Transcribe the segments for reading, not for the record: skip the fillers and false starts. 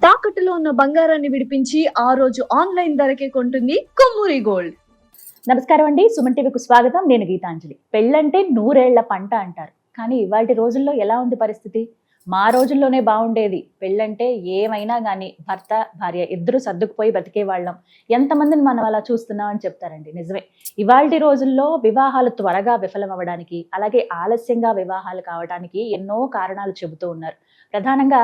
తాకట్టులో ఉన్న బంగారాన్ని విడిపించి ఆ రోజు ఆన్లైన్ ధరకే కొంటుంది కొమ్మూరి గోల్డ్. నమస్కారం అండి, సుమన్ టీవీకి స్వాగతం. నేను గీతాంజలి. పెళ్ళంటే నూరేళ్ల పంట అంటారు, కానీ ఇవాళ రోజుల్లో ఎలా ఉంది పరిస్థితి? మా రోజుల్లోనే బాగుండేది. పెళ్ళంటే ఏమైనా కానీ భర్త భార్య ఇద్దరు సర్దుకుపోయి బతికే వాళ్ళం. ఎంతమందిని మనం అలా చూస్తున్నాం అని చెప్తారండి. నిజమే. ఇవాళ రోజుల్లో వివాహాలు త్వరగా విఫలం అవ్వడానికి, అలాగే ఆలస్యంగా వివాహాలు కావడానికి ఎన్నో కారణాలు చెబుతూ ఉన్నారు. ప్రధానంగా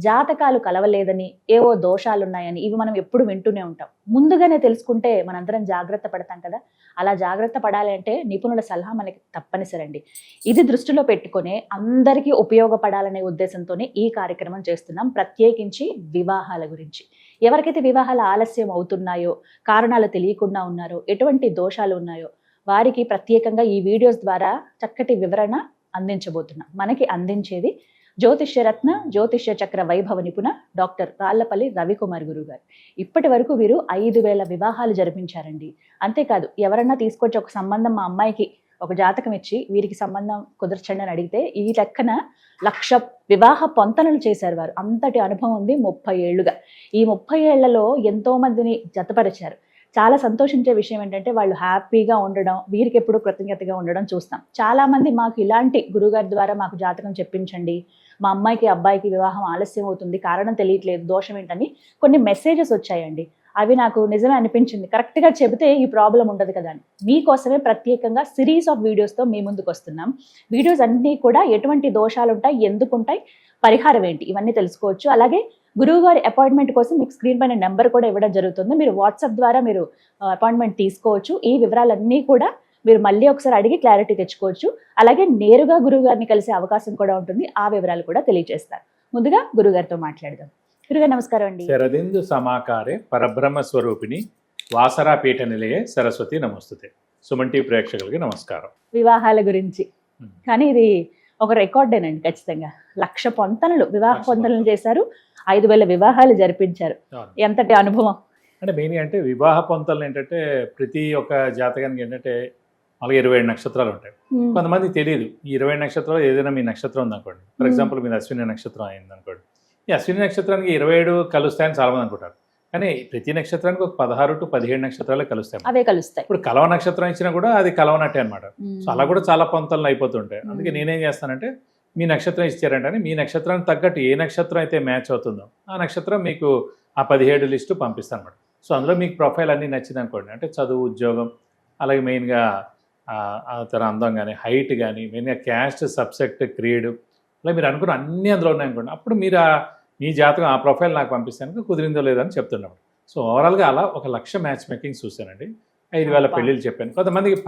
జాతకాలు కలవలేదని, ఏవో దోషాలున్నాయని ఇవి మనం ఎప్పుడు వింటూనే ఉంటాం. ముందుగానే తెలుసుకుంటే మనందరం జాగ్రత్త పడతాం కదా. అలా జాగ్రత్త పడాలి అంటే నిపుణుల సలహా మనకి తప్పనిసరండి. ఇది దృష్టిలో పెట్టుకునే అందరికీ ఉపయోగపడాలనే ఉద్దేశంతోనే ఈ కార్యక్రమం చేస్తున్నాం, ప్రత్యేకించి వివాహాల గురించి. ఎవరికైతే వివాహాలు ఆలస్యం అవుతున్నాయో, కారణాలు తెలియకుండా ఉన్నారో, ఎటువంటి దోషాలు ఉన్నాయో వారికి ప్రత్యేకంగా ఈ వీడియోస్ ద్వారా చక్కటి వివరణ అందించబోతున్నాం. మనకి అందించేది జ్యోతిష్యరత్న జ్యోతిష్య చక్ర వైభవ నిపుణ డాక్టర్ రాళ్లపల్లి రవికుమార్ గురువు గారు. ఇప్పటి వరకు వీరు 5,000 వివాహాలు జరిపించారండి. అంతేకాదు, ఎవరన్నా తీసుకొచ్చి ఒక సంబంధం మా అమ్మాయికి ఒక జాతకం ఇచ్చి వీరికి సంబంధం కుదర్చండి అని అడిగితే ఈ లెక్కన 1,00,000 వివాహ పొంతనలు చేశారు వారు. అంతటి అనుభవం ఉంది 30 ఏళ్లుగా. ఈ 30 ఏళ్లలో ఎంతో మందిని జతపరిచారు. చాలా సంతోషించే విషయం ఏంటంటే వాళ్ళు హ్యాపీగా ఉండడం, వీరికి ఎప్పుడు కృతజ్ఞతగా ఉండడం చూస్తాం. చాలా మంది మాకు ఇలాంటి గురుగారి ద్వారా మాకు జాతకం చెప్పించండి, మా అమ్మాయికి అబ్బాయికి వివాహం ఆలస్యం అవుతుంది, కారణం తెలియట్లేదు, దోషం ఏంటని కొన్ని మెసేజెస్ వచ్చాయండి. అవి నాకు నిజమే అనిపించింది. కరెక్ట్గా చెబితే ఈ ప్రాబ్లం ఉండదు కదా అని మీకోసమే ప్రత్యేకంగా సిరీస్ ఆఫ్ వీడియోస్తో మీ ముందుకు వస్తున్నాం. వీడియోస్ అన్నీ కూడా ఎటువంటి దోషాలు ఉంటాయి, ఎందుకు ఉంటాయి, పరిహారం ఏంటి, ఇవన్నీ తెలుసుకోవచ్చు. అలాగే గురువుగారి అపాయింట్మెంట్ కోసం మీకు స్క్రీన్ పైన నెంబర్ కూడా ఇవ్వడం జరుగుతుంది. మీరు వాట్సాప్ ద్వారా మీరు అపాయింట్మెంట్ తీసుకోవచ్చు. ఈ వివరాలన్నీ కూడా మీరు మళ్ళీ ఒకసారి అడిగి క్లారిటీ తెచ్చుకోవచ్చు. అలాగే నేరుగా గురువు గారిని కలిసే అవకాశం కూడా ఉంటుంది. ఆ వివరాలు కూడా తెలియజేస్తారు. ముందుగా గురుగారితో మాట్లాడదాం. గురుగారు నమస్కారం అండి. శరదిందు సమాకారే పరబ్రహ్మ స్వరూపిణి వాసరా పీఠ నిలయే సరస్వతి నమస్తుతే. సుమన్ టీవీ ప్రేక్షకులకి నమస్కారం. వివాహాల గురించి కానీ ఇది ఒక రికార్డేనండి. ఖచ్చితంగా 1,00,000 పొంతనలు, వివాహ పొంతనలు చేశారు, 5,000 వివాహాలు జరిపించారు. ఎంతటి అనుభవం అంటే మెయిన్ అంటే వివాహ పొంతలు ఏంటంటే ప్రతి ఒక్క జాతకానికి ఏంటంటే అలాగే 27 నక్షత్రాలు ఉంటాయి. కొంతమంది తెలియదు ఈ 27 నక్షత్రాలు ఏదైనా మీ నక్షత్రం ఉందనుకోండి. ఫర్ ఎగ్జాంపుల్ మీది అశ్విని నక్షత్రం అయింది అనుకోండి. ఈ అశ్విని నక్షత్రానికి 27 కలుస్తాయని చాలా మంది అనుకుంటారు. కానీ ప్రతి నక్షత్రానికి ఒక 16 to 17 నక్షత్రాలు కలుస్తాయి. అవే కలుస్తాయి. ఇప్పుడు కలవ నక్షత్రం ఇచ్చినా కూడా అది కలవనట్టే అనమాట. సో అలా కూడా చాలా పొంతలు అయిపోతుంటాయి. అందుకే నేనేం చేస్తానంటే మీ నక్షత్రం ఇచ్చారంటే మీ నక్షత్రానికి తగ్గట్టు ఏ నక్షత్రం అయితే మ్యాచ్ అవుతుందో ఆ నక్షత్రం మీకు ఆ 17 లిస్టు పంపిస్తాను అనమాట. సో అందులో మీకు ప్రొఫైల్ అన్నీ నచ్చింది అనుకోండి, అంటే చదువు, ఉద్యోగం, అలాగే మెయిన్గా తన అందం కానీ, హైట్ కానీ, మెయిన్గా క్యాస్ట్, సబ్సెక్ట్, క్రీడ్, అలా మీరు అనుకున్న అన్నీ అందులో ఉన్నాయనుకోండి. అప్పుడు మీరు మీ జాతకం ఆ ప్రొఫైల్ నాకు పంపిస్తాను, కుదిరిందో లేదని చెప్తున్నాం. సో ఓవరాల్గా అలా 1,00,000 మ్యాచ్ మేకింగ్ చూశానండి. 5,000 పెళ్ళిళ్ళు చెప్పాను. కొంతమందికి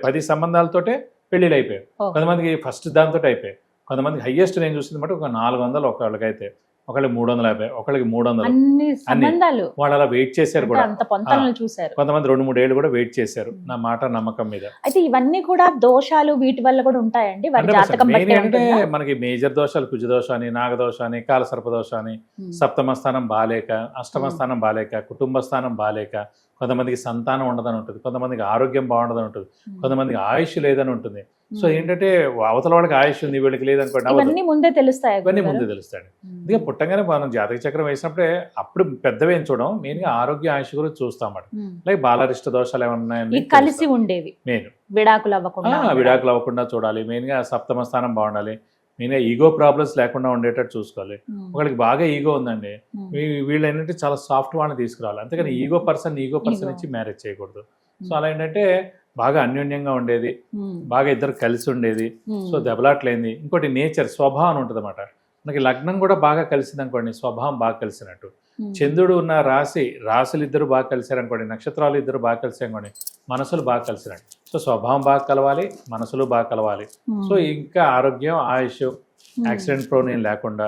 10 సంబంధాలతోటే పెళ్ళిళ్ళు అయిపోయాయి. కొంతమందికి ఫస్ట్ దాంతో అయిపోయాయి. కొంతమందికి హైయెస్ట్ నేను చూసింది మాట ఒక 400, ఒకళ్ళకైతే ఒకళ్ళకి 350, ఒకళ్ళకి 300. వాళ్ళు అలా వెయిట్ చేశారు కూడా. కొంతమంది 2-3 ఏళ్ళు కూడా వెయిట్ చేశారు నా మాట నమ్మకం మీద. అయితే ఇవన్నీ కూడా దోషాలు వీటి వల్ల కూడా ఉంటాయండి. అంటే మనకి మేజర్ దోషాలు కుజ దోషాన్ని, నాగదోషాన్ని, కాలసర్పదోషాన్ని, సప్తమ స్థానం బాలేక, అష్టమ స్థానం బాలేక, కుటుంబ స్థానం బాలేక, కొంతమందికి సంతానం ఉండదని ఉంటుంది, కొంతమందికి ఆరోగ్యం బాగుండదని ఉంటుంది, కొంతమందికి ఆయుష్ లేదని ఉంటుంది. సో ఏంటంటే అవతల వాళ్ళకి ఆయుష్ ఉంది, వీళ్ళకి లేదనుకోండి. ఇవన్నీ ముందే తెలుస్తాయి. అందుకే పుట్టంగానే మనం జాతక చక్రం వేసినప్పుడే అప్పుడు పెద్దవేం చూడడం, మెయిన్ గా ఆరోగ్య ఆయుష్ గురించి చూస్తాం. లైక్ బాలరిష్ట దోషాలు ఏమన్నాయని కలిసి ఉండేవి, మెయిన్ విడాకులు అవ్వకుండా చూడాలి. మెయిన్ గా సప్తమ స్థానం బాగుండాలి. మెయిన్గా ఈగో ప్రాబ్లమ్స్ లేకుండా ఉండేటట్టు చూసుకోవాలి. ఒకరికి బాగా ఈగో ఉందండి, వీళ్ళు ఏంటంటే చాలా సాఫ్ట్ వాళ్ళని తీసుకురావాలి. అంతేకాని ఈగో పర్సన్ ఇచ్చి మ్యారేజ్ చేయకూడదు. సో అలా ఏంటంటే బాగా అన్యోన్యంగా ఉండేది, బాగా ఇద్దరు కలిసి ఉండేది. సో దెబ్బలాట్లేంది. ఇంకోటి నేచర్, స్వభావం ఉంటుంది అన్నమాట. మనకి లగ్నం కూడా బాగా కలిసింది అనుకోండి, స్వభావం బాగా కలిసినట్టు. చంద్రుడు ఉన్న రాశులు ఇద్దరు బాగా కలిసారనుకోండి, నక్షత్రాలు ఇద్దరు బాగా కలిసారనుకోండి, మనసులు బాగా కలిసినట్టు. సో స్వభావం బాగా కలవాలి, మనసులు బాగా కలవాలి. సో ఇంకా ఆరోగ్యం, ఆయుష్, యాక్సిడెంట్ ప్రోన్ ఏం లేకుండా,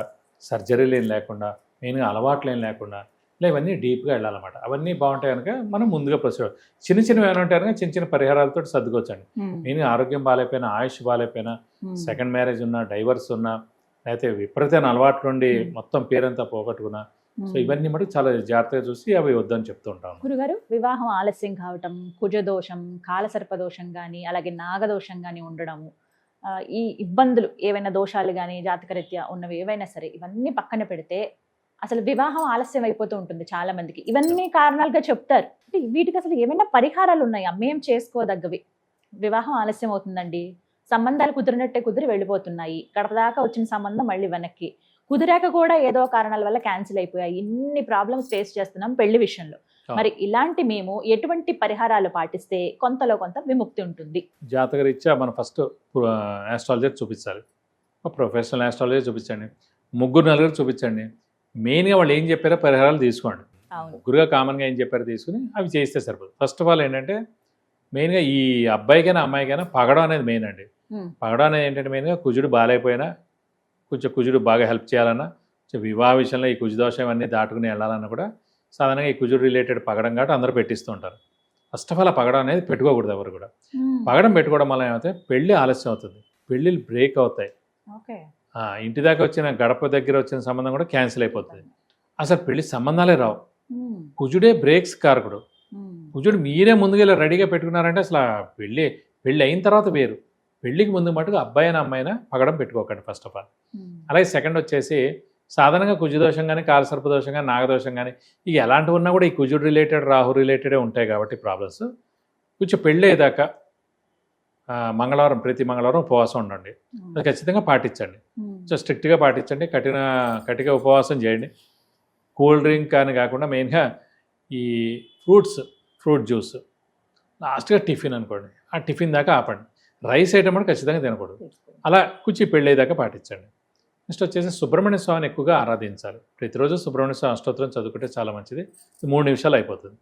సర్జరీలు ఏం లేకుండా, మెయిన్గా అలవాట్లు ఏం లేకుండా, ఇలా ఇవన్నీ డీప్గా వెళ్ళాలన్నమాట. అవన్నీ బాగుంటాయి కనుక మనం ముందుగా ప్రొసీడ్. చిన్న ఏమైనా ఉంటాయి కనుక చిన్న పరిహారాలతో సర్దుకోవచ్చండి. మెయిన్గా ఆరోగ్యం బాగాలేకపోయినా, ఆయుష్ బాగాలేకపోయినా, సెకండ్ మ్యారేజ్ ఉన్నా, డైవర్స్ ఉన్నా, లేకపోతే విపరీతమైన అలవాట్ల నుండి మొత్తం పేరంతా పోగొట్టుకున్నా, సో ఇవన్నీ మటు చాలా జాగ్రత్తగా చూసి అవి వద్దని చెప్తూ ఉంటాం. గురుగారు, వివాహం ఆలస్యం కావటం, కుజదోషం, కాలసర్పదోషం కానీ, అలాగే నాగదోషం కానీ ఉండడము, ఈ ఇబ్బందులు ఏవైనా దోషాలు కానీ జాతకరీత్యా ఉన్నవి ఏవైనా సరే ఇవన్నీ పక్కన పెడితే అసలు వివాహం ఆలస్యం అయిపోతూ ఉంటుంది చాలా మందికి. ఇవన్నీ కారణాలుగా చెప్తారు. అంటే వీటికి అసలు ఏమైనా పరిహారాలు ఉన్నాయా? మేము చేసుకోదగ్గవి. వివాహం ఆలస్యం అవుతుందండి, సంబంధాలు కుదిరినట్టే కుదిరి వెళ్ళిపోతున్నాయి, గడప దాకా వచ్చిన సంబంధం మళ్ళీ వెనక్కి, కుదిరాక కూడా ఏదో కారణాల వల్ల క్యాన్సిల్ అయిపోయాయి, ఇన్ని ప్రాబ్లమ్స్ ఫేస్ చేస్తున్నాం పెళ్లి విషయంలో. మరి ఇలాంటి మేము ఎటువంటి పరిహారాలు పాటిస్తే కొంతలో కొంత విముక్తి ఉంటుంది? జాతకరీత్యా మనం ఫస్ట్ ఆస్ట్రాలజర్ చూపించాలి, ప్రొఫెషనల్ ఆస్ట్రాలజర్ చూపించండి, ముగ్గురు నలుగురు చూపించండి. మెయిన్గా వాళ్ళు ఏం చెప్పారో పరిహారాలు తీసుకోండి. ముగ్గురుగా కామన్గా ఏం చెప్పారో తీసుకుని అవి చేస్తే సరిపోదు. ఫస్ట్ ఆఫ్ ఆల్ ఏంటంటే మెయిన్గా ఈ అబ్బాయికైనా అమ్మాయికైనా పగడం అనేది మెయిన్ అండి. పగడం అనేది ఏంటంటే మెయిన్గా కుజుడు బాగాలేకపోయినా కొంచెం కుజుడు బాగా హెల్ప్ చేయాలన్నా, కొంచెం వివాహ విషయంలో ఈ కుజుదోషం అన్నీ దాటుకుని వెళ్ళాలన్నా కూడా సాధారణంగా ఈ కుజుడు రిలేటెడ్ పగడం కాబట్టి అందరూ పెట్టిస్తూ ఉంటారు. ఫస్ట్ ఆఫ్ ఆల్ ఆ పగడం అనేది పెట్టుకోకూడదు ఎవరు కూడా. పగడం పెట్టుకోవడం వల్ల ఏమవుతాయి, పెళ్ళి ఆలస్యం అవుతుంది, పెళ్ళిళ్ళు బ్రేక్ అవుతాయి, ఇంటి దాకా వచ్చిన గడప దగ్గర వచ్చిన సంబంధం కూడా క్యాన్సిల్ అయిపోతుంది, అసలు పెళ్లి సంబంధాలే రావు. కుజుడే బ్రేక్స్ కారకుడు. కుజుడు మీరే ముందుగా రెడీగా పెట్టుకున్నారంటే అసలు పెళ్ళి అయిన తర్వాత వేరు. పెళ్లికి ముందు మటుకు అబ్బాయి అయినా అమ్మాయి అయినా పగడం పెట్టుకోకండి ఫస్ట్ ఆఫ్ ఆల్. అలాగే సెకండ్ వచ్చేసి సాధారణంగా కుజుదోషం కానీ కాలసర్పదోషం కానీ నాగదోషం కానీ ఇక ఎలాంటివి ఉన్నా కూడా ఈ కుజుడు రిలేటెడ్ రాహు రిలేటెడే ఉంటాయి కాబట్టి ప్రాబ్లమ్స్. కొంచెం పెళ్ళి అయ్యేదాకా మంగళవారం ప్రతి మంగళవారం ఉపవాసం ఉండండి, అది ఖచ్చితంగా పాటించండి, స్ట్రిక్ట్గా పాటించండి, కటిక ఉపవాసం చేయండి. కూల్ డ్రింక్ అని కాకుండా మెయిన్గా ఈ ఫ్రూట్ జ్యూస్, లాస్ట్గా టిఫిన్ అనుకోండి, ఆ టిఫిన్ దాకా ఆపండి. రైస్ ఐటమ్ కూడా ఖచ్చితంగా తినకూడదు. అలా కొంచెం పెళ్ళేదాకా పాటించండి. నెక్స్ట్ వచ్చేసి సుబ్రహ్మణ్య స్వామిని ఎక్కువగా ఆరాధించాలి. ప్రతిరోజు సుబ్రహ్మణ్య స్వామి అష్టోత్తరం చదువుకుంటే చాలా మంచిది, 3 నిమిషాలు అయిపోతుంది.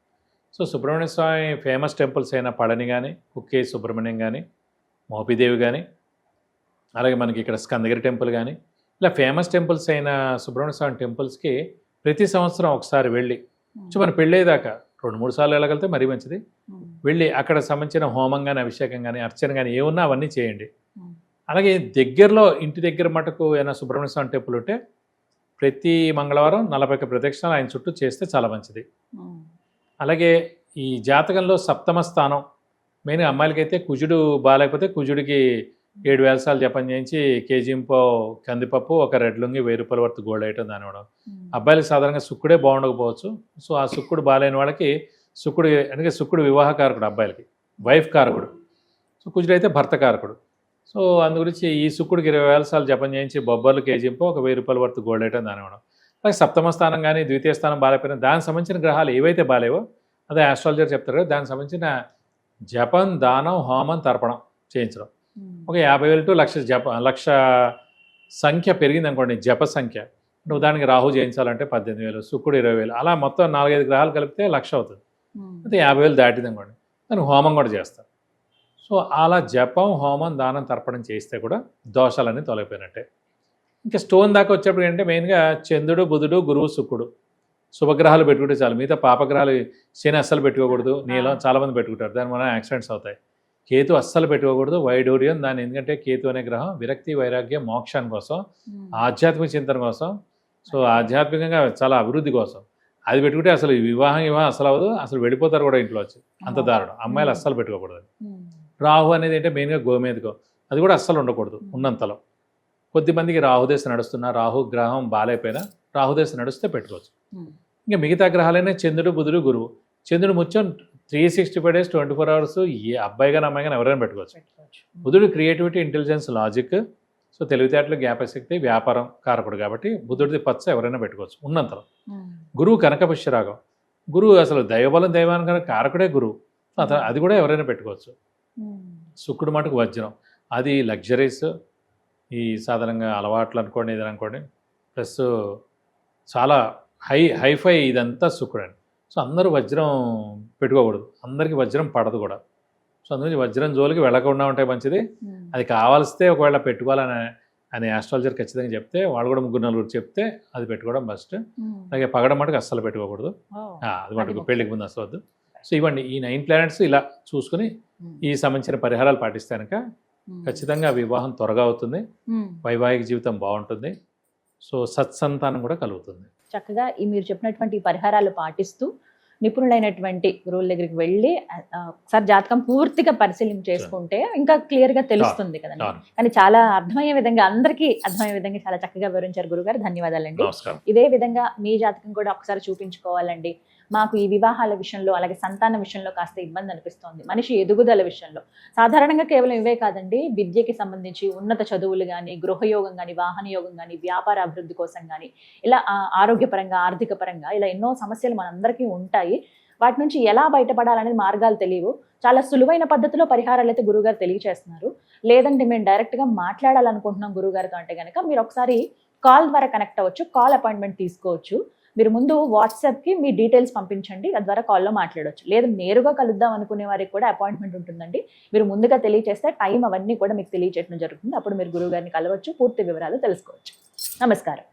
సో సుబ్రహ్మణ్య స్వామి ఫేమస్ టెంపుల్స్ అయిన పళని కానీ, కుక్కే సుబ్రహ్మణ్యం కానీ, మోపిదేవి కానీ, అలాగే మనకి ఇక్కడ స్కందగిరి టెంపుల్ కానీ, ఇలా ఫేమస్ టెంపుల్స్ అయిన సుబ్రహ్మణ్య స్వామి టెంపుల్స్కి ప్రతి సంవత్సరం ఒకసారి వెళ్ళి మన పెళ్ళేదాకా 2-3 సార్లు వెళ్ళగలిగితే మరీ మంచిది. వెళ్ళి అక్కడ సంబంధించిన హోమం కానీ, అభిషేకం కానీ, అర్చన కానీ ఏమున్నా అవన్నీ చేయండి. అలాగే దగ్గరలో ఇంటి దగ్గర మటుకు ఏమైనా సుబ్రహ్మణ్య స్వామి టెంపుల్ ఉంటే ప్రతి మంగళవారం 40 ప్రదక్షిణాలు ఆయన చుట్టూ చేస్తే చాలా మంచిది. అలాగే ఈ జాతకంలో సప్తమ స్థానం మెయిన్గా అమ్మాయిలకైతే కుజుడు బాగాలేకపోతే కుజుడికి 7,000 సార్లు జపం చేయించి కేజీంపో కందిపప్పు, ఒక రెడ్ లుంగి 1000 రూపాయల వర్త్ గోల్డ్ ఐటమ్ దాని ఇవ్వడం. అబ్బాయిలకు సాధారణంగా శుక్రుడే బాగుండకపోవచ్చు. సో ఆ శుక్రుడు బాగాలేని వాళ్ళకి అందుకే శుక్రుడు వివాహకారకుడు, అబ్బాయిలకి వైఫ్ కారకుడు. సో కుజుడు అయితే భర్త కారకుడు. సో అందు గురించి ఈ శుక్రుడికి 20,000 సార్లు జపం చేయించి బొబ్బర్లు కేజీంపో ఒక 1000 రూపాయల వర్త్ గోల్డ్ ఐటమ్ దాని ఇవ్వడం. అలాగే సప్తమ స్థానం కానీ ద్వితీయ స్థానం బాగాలేకపోయినా దానికి సంబంధించిన గ్రహాలు ఏవైతే బాగాలేవో అదే ఆస్ట్రాలజర్ చెప్తారు, దానికి సంబంధించిన జపం, దానం, హోమం, తర్పణం చేయించడం. ఒక 50,000 to 1,00,000 లక్ష సంఖ్య పెరిగింది అనుకోండి, జప సంఖ్య. నువ్వు దానికి రాహు చేయించాలంటే 18,000, శుక్రుడు 20,000, అలా మొత్తం 4-5 గ్రహాలు కలిపితే 1,00,000 అవుతుంది. అయితే 50,000 దాటింది అనుకోండి, దానికి హోమం కూడా చేస్తారు. సో అలా జపం, హోమం, దానం, తర్పణం చేస్తే కూడా దోషాలన్నీ తొలగిపోయినట్టే. ఇంకా స్టోన్ దాకా వచ్చేప్పుడు ఏంటంటే మెయిన్గా చంద్రుడు, బుధుడు, గురువు, శుక్రుడు శుభగ్రహాలు పెట్టుకుంటే చాలు. మిగతా పాపగ్రహాలు శని అస్సలు పెట్టుకోకూడదు, నీలం చాలామంది పెట్టుకుంటారు, దాని వల్ల యాక్సిడెంట్స్ అవుతాయి. కేతు అస్సలు పెట్టుకోకూడదు, వైడూర్యం దాని, ఎందుకంటే కేతు అనే గ్రహం విరక్తి, వైరాగ్యం, మోక్షం కోసం, ఆధ్యాత్మిక చింతన కోసం, సో ఆధ్యాత్మికంగా చాలా అభివృద్ధి కోసం. అది పెట్టుకుంటే అసలు వివాహం అసలు అవ్వదు, అసలు వెళ్ళిపోతారు కూడా ఇంట్లో వచ్చి, అంత దారుణం. అమ్మాయిలు అస్సలు పెట్టుకోకూడదు. రాహు అనేది అంటే మెయిన్గా గోమేధికం, అది కూడా అస్సలు ఉండకూడదు ఉన్నంతలో. కొద్దిమందికి రాహుదేశ నడుస్తున్నా, రాహు గ్రహం బాగాలేకపోయినా రాహుదేశ నడుస్తే పెట్టుకోవచ్చు. ఇంకా మిగతా గ్రహాలైనా చంద్రుడు, బుధుడు, గురువు. చంద్రుడు ముత్యం 365 days 24 hours ఏ అబ్బాయి కానీ అమ్మాయి కానీ ఎవరైనా పెట్టుకోవచ్చు. బుధుడు క్రియేటివిటీ, ఇంటెలిజెన్స్, లాజిక్, సో తెలివితేటలు, జ్ఞాపశక్తి, వ్యాపారం కారకుడు కాబట్టి బుధుడిది పచ్చ ఎవరైనా పెట్టుకోవచ్చు ఉన్నంతలో. గురువు కనకపుష్యరాగం, గురువు అసలు దైవబలం, దైవానికి కారకుడే గురువు, అది కూడా ఎవరైనా పెట్టుకోవచ్చు. శుక్రుడు మటుకు వజ్రం, అది లగ్జరీస్, ఈ సాధారణంగా అలవాట్లు అనుకోండి, ఏదైనా అనుకోండి, ప్లస్ చాలా హైఫై ఇదంతా శుక్రుడు అండి. సో అందరూ వజ్రం పెట్టుకోకూడదు, అందరికీ వజ్రం పడదు కూడా. సో అందుకని వజ్రం జోలికి వెళ్ళకుండా ఉంటే మంచిది. అది కావాల్స్తే ఒకవేళ పెట్టుకోవాలని ఆస్ట్రాలజర్ ఖచ్చితంగా చెప్తే, వాళ్ళు కూడా 3-4 చెప్తే అది పెట్టుకోవడం బెస్ట్. అలాగే పగడం మటుకు అస్సలు పెట్టుకోకూడదు, అది మటుకు పెళ్లికి ముందు అసలు వద్దు. సో ఇవ్వండి ఈ 9 ప్లానెట్స్ ఇలా చూసుకుని ఈ సంబంధించిన పరిహారాలు పాటిస్తే కనుక ఖచ్చితంగా వివాహం త్వరగా అవుతుంది, వైవాహిక జీవితం బాగుంటుంది, సో సత్సంతానం కూడా కలుగుతుంది. చక్కగా ఈ మీరు చెప్పినటువంటి పరిహారాలు పాటిస్తూ నిపుణులైనటువంటి గురువుల దగ్గరికి వెళ్ళి ఒకసారి జాతకం పూర్తిగా పరిశీలన చేసుకుంటే ఇంకా క్లియర్ గా తెలుస్తుంది కదండి. అవును. కానీ చాలా అర్థమయ్యే విధంగా, అందరికీ అర్థమయ్యే విధంగా చాలా చక్కగా వివరించారు గురుగారు. ధన్యవాదాలండి. నమస్కారం. ఇదే విధంగా మీ జాతకం కూడా ఒకసారి చూపించుకోవాలండి. మాకు ఈ వివాహాల విషయంలో, అలాగే సంతాన విషయంలో కాస్త ఇబ్బంది అనిపిస్తోంది, మనిషి ఎదుగుదల విషయంలో. సాధారణంగా కేవలం ఇవే కాదండి, విద్యకి సంబంధించి ఉన్నత చదువులు కానీ, గృహయోగం కానీ, వాహన యోగం కానీ, వ్యాపార అభివృద్ధి కోసం కానీ, ఇలా ఆరోగ్యపరంగా, ఆర్థిక పరంగా ఇలా ఎన్నో సమస్యలు మనందరికీ ఉంటాయి. వాటి నుంచి ఎలా బయటపడాలనేది మార్గాలు తెలియవు. చాలా సులువైన పద్ధతిలో పరిహారాలు అయితే గురువుగారు తెలియజేస్తున్నారు. లేదంటే మేము డైరెక్ట్గా మాట్లాడాలనుకుంటున్నాం గురువుగారితో అంటే కనుక మీరు ఒకసారి కాల్ ద్వారా కనెక్ట్ అవ్వచ్చు, కాల్ అపాయింట్మెంట్ తీసుకోవచ్చు. మీరు ముందు వాట్సాప్కి మీ డీటెయిల్స్ పంపించండి, తద్వారా కాల్లో మాట్లాడవచ్చు. లేదు నేరుగా కలుద్దాం అనుకునే వారికి కూడా అపాయింట్మెంట్ ఉంటుందండి. మీరు ముందుగా తెలియజేస్తే టైం అవన్నీ కూడా మీకు తెలియజేయడం జరుగుతుంది. అప్పుడు మీరు గురువుగారిని కలవచ్చు, పూర్తి వివరాలు తెలుసుకోవచ్చు. నమస్కారం.